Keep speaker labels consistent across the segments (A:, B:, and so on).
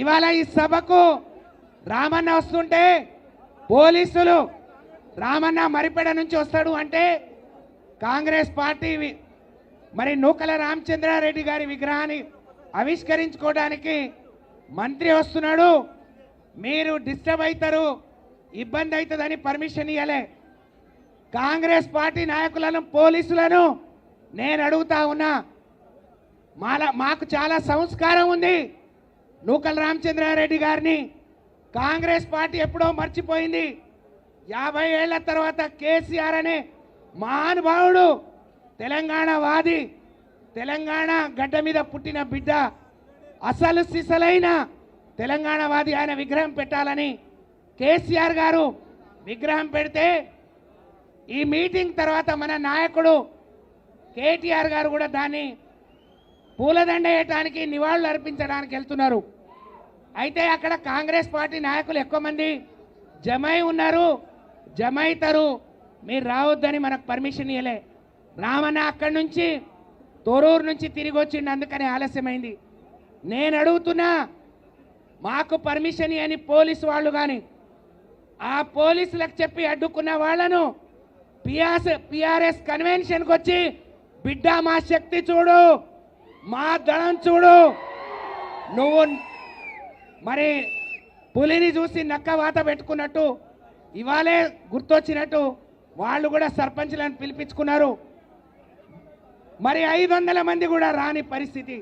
A: ఇవాళ ఈ సభకు రామన్న వస్తుంటే పోలీసులు రామన్న మరిపెడ నుంచి వస్తాడు అంటే కాంగ్రెస్ పార్టీ మరి నూకల రామచంద్రారెడ్డి గారి విగ్రహాన్ని ఆవిష్కరించుకోవడానికి మంత్రి వస్తున్నాడు, మీరు డిస్టర్బ్ అవుతారు, ఇబ్బంది అవుతుందని పర్మిషన్ ఇవ్వలే. కాంగ్రెస్ పార్టీ నాయకులను పోలీసులను నేను అడుగుతా ఉన్నా, మాకు చాలా సంస్కారం ఉంది. నూకల రామచంద్రారెడ్డి గారిని కాంగ్రెస్ పార్టీ ఎప్పుడో మర్చిపోయింది. 50 ఏళ్ల తర్వాత కేసీఆర్ అనే మహానుభావుడు, తెలంగాణ వాది, తెలంగాణ గడ్డ మీద పుట్టిన బిడ్డ, అసలు సిసలైన తెలంగాణ వాది ఆయన విగ్రహం పెట్టాలని కేసీఆర్ గారు విగ్రహం పెడితే ఈ మీటింగ్ తర్వాత మన నాయకుడు కేటీఆర్ గారు కూడా దాన్ని పూలదండ వేయటానికి నివాళులు అర్పించడానికి వెళ్తున్నారు. అయితే అక్కడ కాంగ్రెస్ పార్టీ నాయకులు ఎక్కువ మంది జమై ఉన్నారు, జమైతారు, మీరు రావద్దని మనకు పర్మిషన్ ఇవ్వలే. రామన్న అక్కడి నుంచి తొరూరు నుంచి తిరిగి వచ్చిండు, అందుకని ఆలస్యమైంది. నేను అడుగుతున్నా, మాకు పర్మిషన్ అని పోలీసు వాళ్ళు కానీ ఆ పోలీసులకు చెప్పి అడ్డుకున్న వాళ్ళను పిఆర్ఎస్ కన్వెన్షన్కి వచ్చి బిడ్డ మా శక్తి చూడు, మా దళం చూడు, నువ్వు మరి పులిని చూసి నక్క వాత పెట్టుకున్నట్టు ఇవాళే గుర్తొచ్చినట్టు వాళ్ళు కూడా సర్పంచ్లను పిలిపించుకున్నారు. మరి 500 మంది కూడా రాని పరిస్థితి.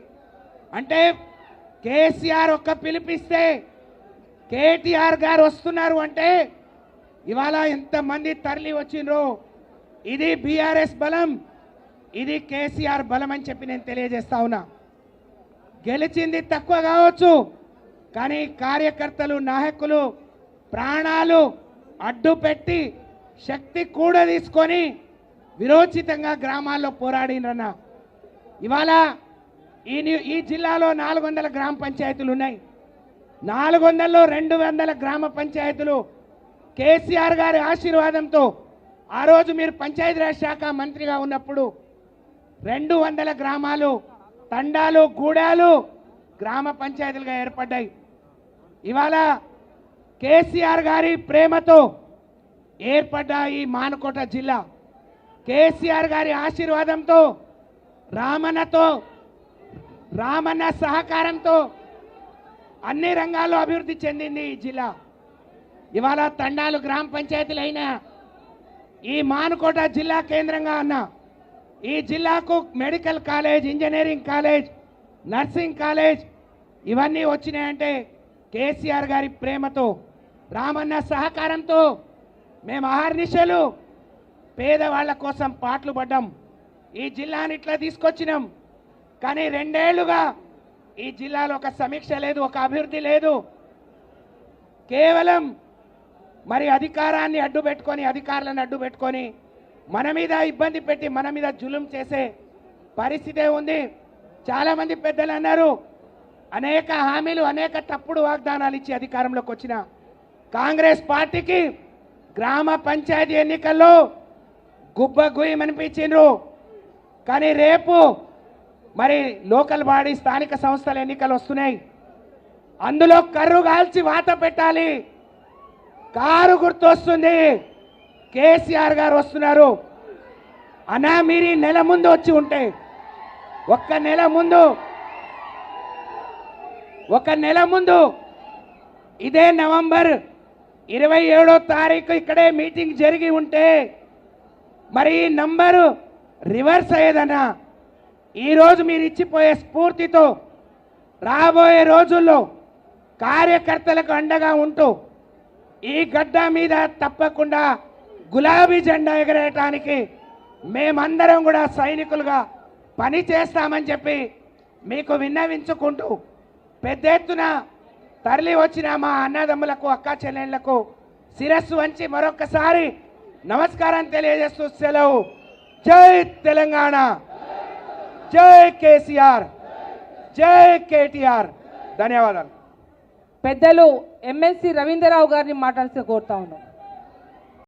A: అంటే కేసీఆర్ ఒక్క పిలిపిస్తే కేటీఆర్ గారు వస్తున్నారు అంటే ఇవాళ ఎంతమంది తరలి వచ్చిండ్రో, ఇది బీఆర్ఎస్ బలం, ఇది కేసీఆర్ బలం అని చెప్పి నేను తెలియజేస్తా ఉన్నా. గెలిచింది తక్కువ కావచ్చు, కానీ కార్యకర్తలు నాయకులు ప్రాణాలు అడ్డు పెట్టి శక్తి కూడా తీసుకొని విరోచితంగా గ్రామాల్లో పోరాడినన్న. ఇవాళ ఈ జిల్లాలో 400 గ్రామ పంచాయతీలు ఉన్నాయి. 400లో 200 గ్రామ పంచాయతీలు కేసీఆర్ గారి ఆశీర్వాదంతో ఆ రోజు మీరు పంచాయతీరాజ్ శాఖ మంత్రిగా ఉన్నప్పుడు 200 గ్రామాలు, తండాలు, గూడాలు గ్రామ పంచాయతీలుగా ఏర్పడ్డాయి. ఇవాళ కేసీఆర్ గారి ప్రేమతో ఏర్పడ్డ ఈ మానుకోట జిల్లా, కేసీఆర్ గారి ఆశీర్వాదంతో, రామన్న సహకారంతో అన్ని రంగాల్లో అభివృద్ధి చెందింది ఈ జిల్లా. ఇవాళ తండాలు గ్రామ పంచాయతీలు అయినా, ఈ మానుకోట జిల్లా కేంద్రంగా ఉన్న ఈ జిల్లాకు medical college, engineering college, nursing college ఇవన్నీ వచ్చినాయంటే కేసీఆర్ గారి ప్రేమతో, రామన్న సహకారంతో మేము అహర్నిశలు పేదవాళ్ల కోసం పాటలు పడ్డాం. ఈ జిల్లాని ఇట్లా తీసుకొచ్చినాం. కానీ 2 ఏళ్లుగా ఈ జిల్లాలో ఒక సమీక్ష లేదు, ఒక అభివృద్ధి లేదు. కేవలం మరి అధికారాన్ని అడ్డు పెట్టుకొని, అధికారులను అడ్డు పెట్టుకొని మన మీద ఇబ్బంది పెట్టి మన మీద జులుం చేసే పరిస్థితే ఉంది. చాలామంది పెద్దలు అన్నారు, అనేక హామీలు, అనేక తప్పుడు వాగ్దానాలు ఇచ్చి అధికారంలోకి వచ్చిన కాంగ్రెస్ పార్టీకి గ్రామ పంచాయతీ ఎన్నికల్లో గుయ్యమనిపించిండ్రు. కానీ రేపు మరి లోకల్ బాడీ, స్థానిక సంస్థల ఎన్నికలు వస్తున్నాయి. అందులో కర్రు కాల్చి వాత పెట్టాలి. కారు గుర్తు వస్తుంది, కేసీఆర్ గారు వస్తున్నారు అన్నా. మీరు నెల ముందు వచ్చి ఉంటే, ఒక్క నెల ముందు ఇదే నవంబర్ 27వ తారీఖు ఇక్కడే మీటింగ్ జరిగి ఉంటే మరి ఈ నంబరు రివర్స్ అయ్యేదన్నా. ఈరోజు మీరు ఇచ్చిపోయే స్ఫూర్తితో రాబోయే రోజుల్లో కార్యకర్తలకు అండగా ఉంటూ ఈ గడ్డ మీద తప్పకుండా గులాబీ జెండా ఎగరేయటానికి మేమందరం కూడా సైనికులుగా పని చేస్తామని చెప్పి మీకు విన్నవించుకుంటూ పెద్ద ఎత్తున తరలి వచ్చిన మా అన్నదమ్ములకు, అక్క చెల్లెళ్లకు శిరస్సు వంచి మరొకసారి నమస్కారం తెలియజేస్తూ సెలవు. జై తెలంగాణ, జై కేసీఆర్, జై కేటీఆర్. ధన్యవాదాలు.
B: పెద్దలు ఎమ్మెల్సీ రవీంద్రరావు గారిని మాట్లాడాల్సి కోరుతా ఉన్నాం.